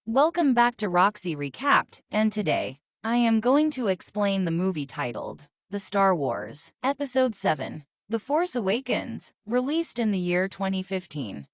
Welcome back to Roxy Recapped, and today, I am going to explain the movie titled The Star Wars, Episode 7, The Force Awakens, released in the year 2015.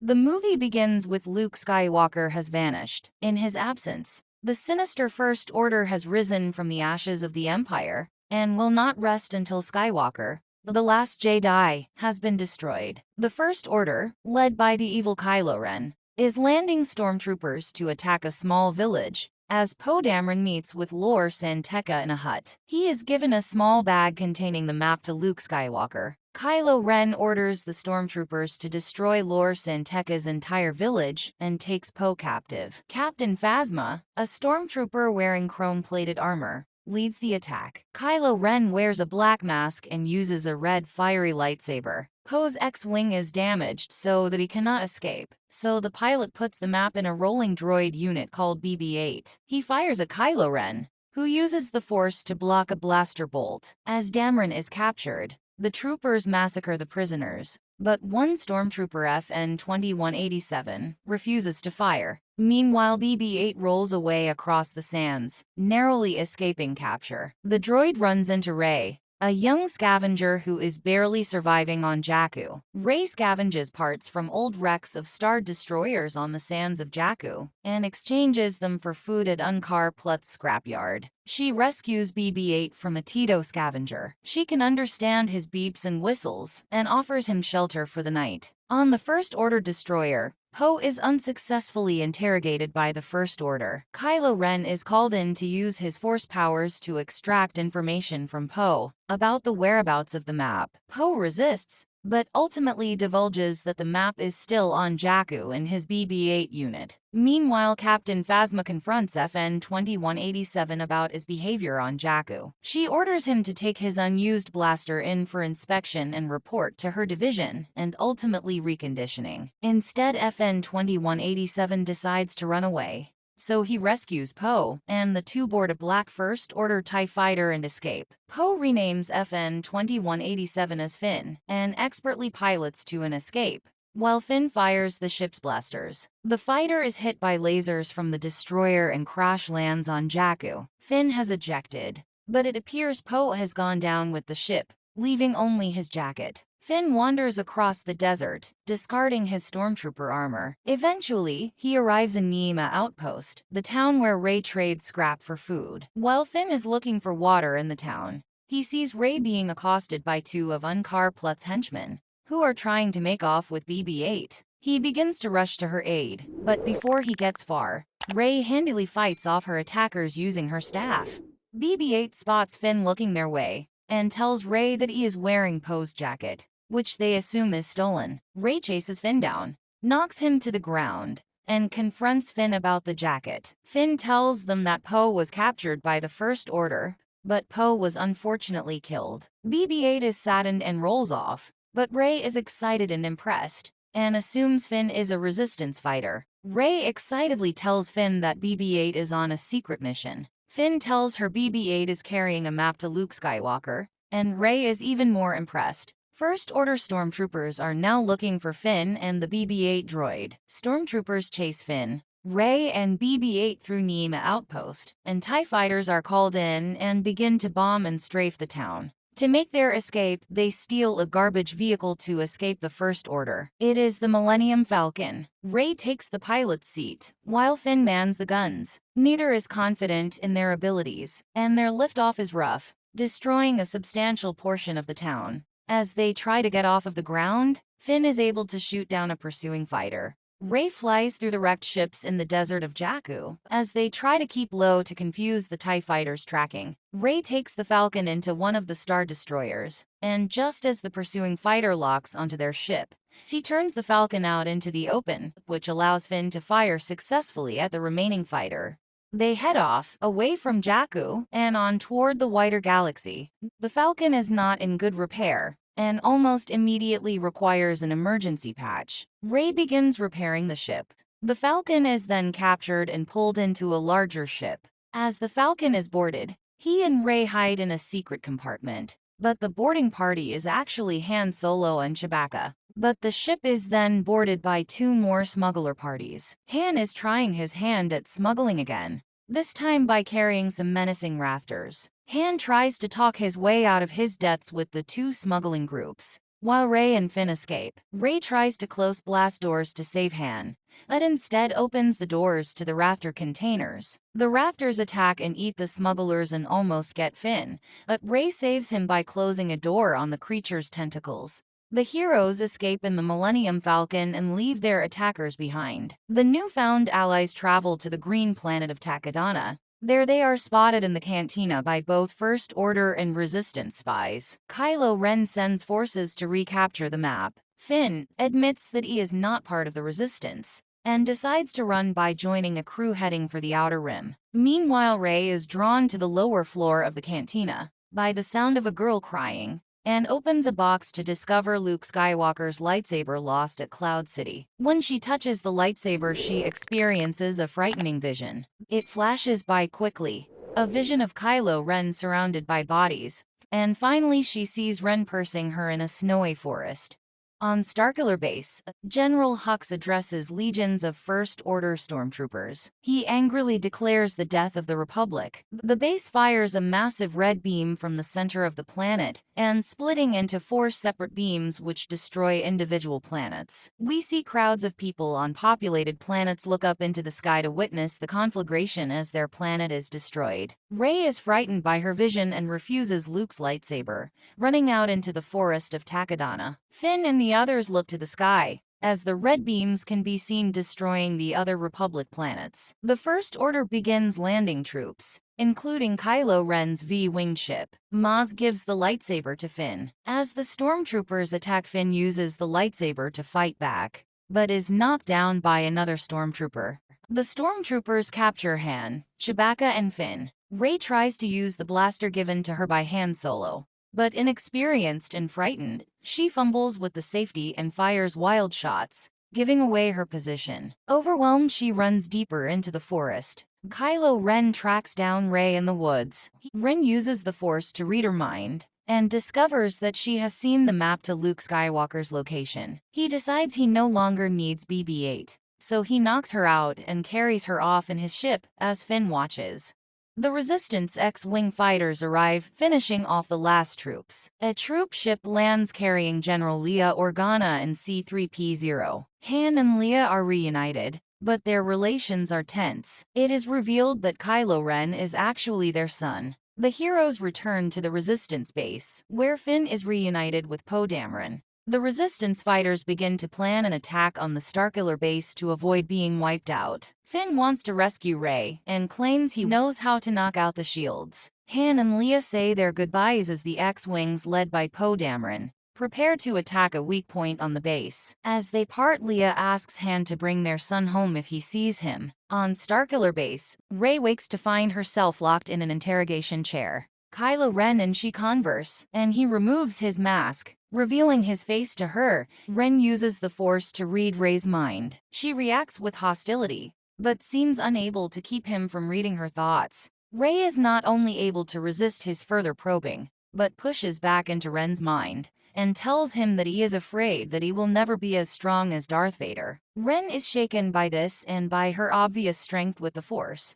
The movie begins with Luke Skywalker has vanished. In his absence, the sinister First Order has risen from the ashes of the Empire, and will not rest until Skywalker, the last Jedi, has been destroyed. The First Order, led by the evil Kylo Ren, is landing stormtroopers to attack a small village, as Poe Dameron meets with Lor San Tekka in a hut. He is given a small bag containing the map to Luke Skywalker. Kylo Ren orders the stormtroopers to destroy Lor San Tekka's entire village and takes Poe captive. Captain Phasma, a stormtrooper wearing chrome-plated armor, leads the attack. Kylo Ren wears a black mask and uses a red fiery lightsaber. Poe's X-wing is damaged so that he cannot escape, so the pilot puts the map in a rolling droid unit called BB-8. He fires at Kylo Ren, who uses the Force to block a blaster bolt. As Dameron is captured, the troopers massacre the prisoners, but one stormtrooper FN-2187 refuses to fire. Meanwhile, BB-8 rolls away across the sands, narrowly escaping capture. The droid runs into Rey, a young scavenger who is barely surviving on Jakku. Rey scavenges parts from old wrecks of Star Destroyers on the sands of Jakku, and exchanges them for food at Unkar Plutt's scrapyard. She rescues BB-8 from a Tito scavenger. She can understand his beeps and whistles, and offers him shelter for the night. On the First Order destroyer, Poe is unsuccessfully interrogated by the First Order. Kylo Ren is called in to use his Force powers to extract information from Poe about the whereabouts of the map. Poe resists, but ultimately divulges that the map is still on Jakku in his BB-8 unit. Meanwhile, Captain Phasma confronts FN-2187 about his behavior on Jakku. She orders him to take his unused blaster in for inspection and report to her division, and ultimately reconditioning. Instead, FN-2187 decides to run away. So he rescues Poe, and the two board a black First Order TIE fighter and escape. Poe renames FN-2187 as Finn, and expertly pilots to an escape, while Finn fires the ship's blasters. The fighter is hit by lasers from the destroyer and crash lands on Jakku. Finn has ejected, but it appears Poe has gone down with the ship, leaving only his jacket. Finn wanders across the desert, discarding his stormtrooper armor. Eventually, he arrives in Niima Outpost, the town where Rey trades scrap for food. While Finn is looking for water in the town, he sees Rey being accosted by two of Unkar Plutt's henchmen, who are trying to make off with BB-8. He begins to rush to her aid, but before he gets far, Rey handily fights off her attackers using her staff. BB-8 spots Finn looking their way, and tells Rey that he is wearing Poe's jacket, which they assume is stolen. Rey chases Finn down, knocks him to the ground, and confronts Finn about the jacket. Finn tells them that Poe was captured by the First Order, but Poe was unfortunately killed. BB-8 is saddened and rolls off, but Rey is excited and impressed, and assumes Finn is a resistance fighter. Rey excitedly tells Finn that BB-8 is on a secret mission. Finn tells her BB-8 is carrying a map to Luke Skywalker, and Rey is even more impressed. First Order stormtroopers are now looking for Finn and the BB-8 droid. Stormtroopers chase Finn, Rey, and BB-8 through Niima Outpost, and TIE fighters are called in and begin to bomb and strafe the town. To make their escape, they steal a garbage vehicle to escape the First Order. It is the Millennium Falcon. Rey takes the pilot's seat, while Finn mans the guns. Neither is confident in their abilities, and their liftoff is rough, destroying a substantial portion of the town. As they try to get off of the ground, Finn is able to shoot down a pursuing fighter. Rey flies through the wrecked ships in the desert of Jakku, as they try to keep low to confuse the TIE fighters' tracking. Rey takes the Falcon into one of the Star Destroyers, and just as the pursuing fighter locks onto their ship, she turns the Falcon out into the open, which allows Finn to fire successfully at the remaining fighter. They head off, away from Jakku, and on toward the wider galaxy. The Falcon is not in good repair, and almost immediately requires an emergency patch. Rey begins repairing the ship. The Falcon is then captured and pulled into a larger ship. As the Falcon is boarded, he and Rey hide in a secret compartment, but the boarding party is actually Han Solo and Chewbacca. But the ship is then boarded by two more smuggler parties. Han is trying his hand at smuggling again, this time by carrying some menacing rafters. Han tries to talk his way out of his debts with the two smuggling groups, while Rey and Finn escape. Rey tries to close blast doors to save Han, but instead opens the doors to the rafter containers. The rafters attack and eat the smugglers and almost get Finn, but Rey saves him by closing a door on the creature's tentacles. The heroes escape in the Millennium Falcon and leave their attackers behind. The newfound allies travel to the green planet of Takodana. There they are spotted in the cantina by both First Order and Resistance spies. Kylo Ren sends forces to recapture the map. Finn admits that he is not part of the Resistance, and decides to run by joining a crew heading for the Outer Rim. Meanwhile, Rey is drawn to the lower floor of the cantina by the sound of a girl crying, and opens a box to discover Luke Skywalker's lightsaber lost at Cloud City. When she touches the lightsaber, she experiences a frightening vision. It flashes by quickly, a vision of Kylo Ren surrounded by bodies, and finally she sees Ren pursuing her in a snowy forest. On Starkiller Base, General Hux addresses legions of First Order stormtroopers. He angrily declares the death of the Republic. The base fires a massive red beam from the center of the planet, and splitting into 4 separate beams which destroy individual planets. We see crowds of people on populated planets look up into the sky to witness the conflagration as their planet is destroyed. Rey is frightened by her vision and refuses Luke's lightsaber, running out into the forest of Takodana. Finn and the others look to the sky, as the red beams can be seen destroying the other Republic planets. The First Order begins landing troops, including Kylo Ren's V-winged ship. Maz gives the lightsaber to Finn. As the stormtroopers attack, Finn uses the lightsaber to fight back, but is knocked down by another stormtrooper. The stormtroopers capture Han, Chewbacca, and Finn. Rey tries to use the blaster given to her by Han Solo, but inexperienced and frightened, she fumbles with the safety and fires wild shots, giving away her position. Overwhelmed, she runs deeper into the forest. Kylo Ren tracks down Rey in the woods. Ren uses the Force to read her mind, and discovers that she has seen the map to Luke Skywalker's location. He decides he no longer needs BB-8, so he knocks her out and carries her off in his ship as Finn watches. The Resistance X-Wing fighters arrive, finishing off the last troops. A troop ship lands carrying General Leia Organa and C-3PO. Han and Leia are reunited, but their relations are tense. It is revealed that Kylo Ren is actually their son. The heroes return to the Resistance base, where Finn is reunited with Poe Dameron. The Resistance fighters begin to plan an attack on the Starkiller base to avoid being wiped out. Finn wants to rescue Rey and claims he knows how to knock out the shields. Han and Leia say their goodbyes as the X-Wings led by Poe Dameron prepare to attack a weak point on the base. As they part, Leia asks Han to bring their son home if he sees him. On Starkiller base, Rey wakes to find herself locked in an interrogation chair. Kylo Ren and she converse, and he removes his mask, revealing his face to her. Ren uses the Force to read Rey's mind. She reacts with hostility, but seems unable to keep him from reading her thoughts. Rey is not only able to resist his further probing, but pushes back into Ren's mind, and tells him that he is afraid that he will never be as strong as Darth Vader. Ren is shaken by this and by her obvious strength with the Force.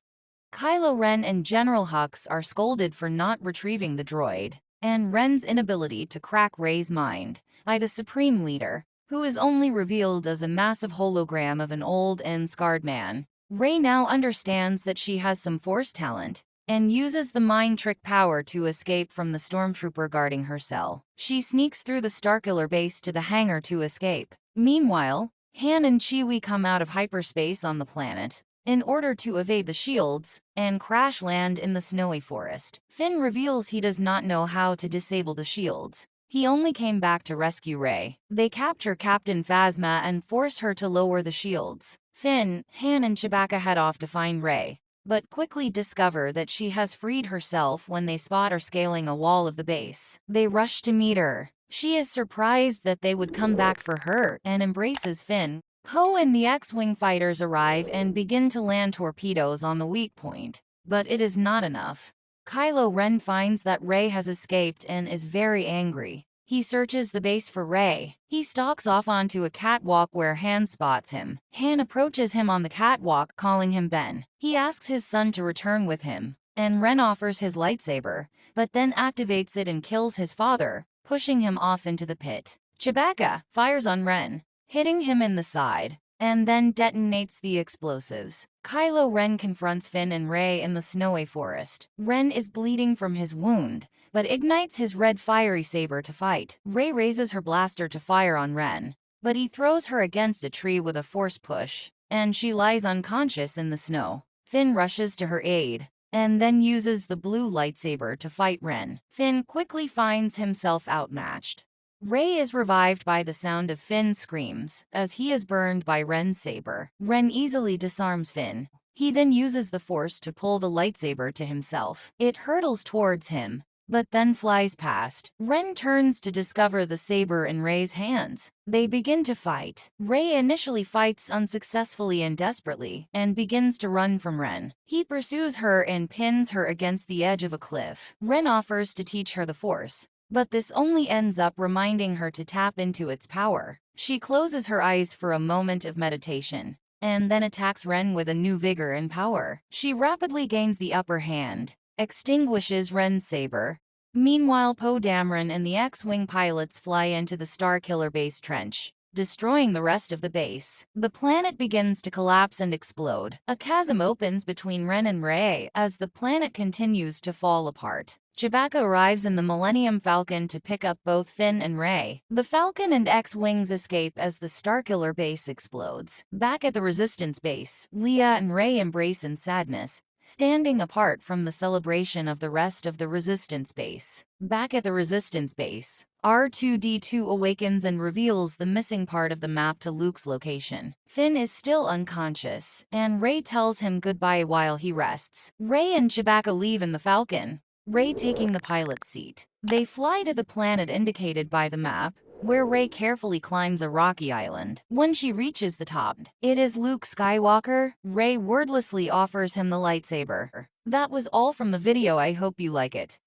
Kylo Ren and General Hux are scolded for not retrieving the droid, and Ren's inability to crack Rey's mind by the Supreme Leader, who is only revealed as a massive hologram of an old and scarred man. Rey now understands that she has some Force talent, and uses the mind trick power to escape from the stormtrooper guarding her cell. She sneaks through the Starkiller base to the hangar to escape. Meanwhile, Han and Chewie come out of hyperspace on the planet in order to evade the shields and crash land in the snowy forest. Finn reveals he does not know how to disable the shields. He only came back to rescue Rey. They capture Captain Phasma and force her to lower the shields. Finn, Han, and Chewbacca head off to find Rey, but quickly discover that she has freed herself when they spot her scaling a wall of the base. They rush to meet her. She is surprised that they would come back for her and embraces Finn. Poe and the X-Wing fighters arrive and begin to land torpedoes on the weak point, but it is not enough. Kylo Ren finds that Rey has escaped and is very angry. He searches the base for Rey. He stalks off onto a catwalk where Han spots him. Han approaches him on the catwalk, calling him Ben. He asks his son to return with him, and Ren offers his lightsaber, but then activates it and kills his father, pushing him off into the pit. Chewbacca fires on Ren, hitting him in the side, and then detonates the explosives. Kylo Ren confronts Finn and Rey in the snowy forest. Ren is bleeding from his wound, but ignites his red fiery saber to fight. Rey raises her blaster to fire on Ren, but he throws her against a tree with a force push, and she lies unconscious in the snow. Finn rushes to her aid, and then uses the blue lightsaber to fight Ren. Finn quickly finds himself outmatched. Rey is revived by the sound of Finn's screams, as he is burned by Ren's saber. Ren easily disarms Finn. He then uses the force to pull the lightsaber to himself. It hurtles towards him, but then flies past. Ren turns to discover the saber in Rey's hands. They begin to fight. Rey initially fights unsuccessfully and desperately, and begins to run from Ren. He pursues her and pins her against the edge of a cliff. Ren offers to teach her the force, but this only ends up reminding her to tap into its power. She closes her eyes for a moment of meditation, and then attacks Ren with a new vigor and power. She rapidly gains the upper hand, extinguishes Ren's saber. Meanwhile, Poe Dameron and the X-Wing pilots fly into the Starkiller base trench, destroying the rest of the base. The planet begins to collapse and explode. A chasm opens between Ren and Rey as the planet continues to fall apart. Chewbacca arrives in the Millennium Falcon to pick up both Finn and Rey. The Falcon and X-Wings escape as the Starkiller base explodes. Back at the Resistance base, Leia and Rey embrace in sadness, standing apart from the celebration of the rest of the Resistance base. Back at the Resistance base, R2-D2 awakens and reveals the missing part of the map to Luke's location. Finn is still unconscious, and Rey tells him goodbye while he rests. Rey and Chewbacca leave in the Falcon, Rey taking the pilot's seat. They fly to the planet indicated by the map, where Rey carefully climbs a rocky island. When she reaches the top, it is Luke Skywalker. Rey wordlessly offers him the lightsaber. That was all from the video. I hope you like it.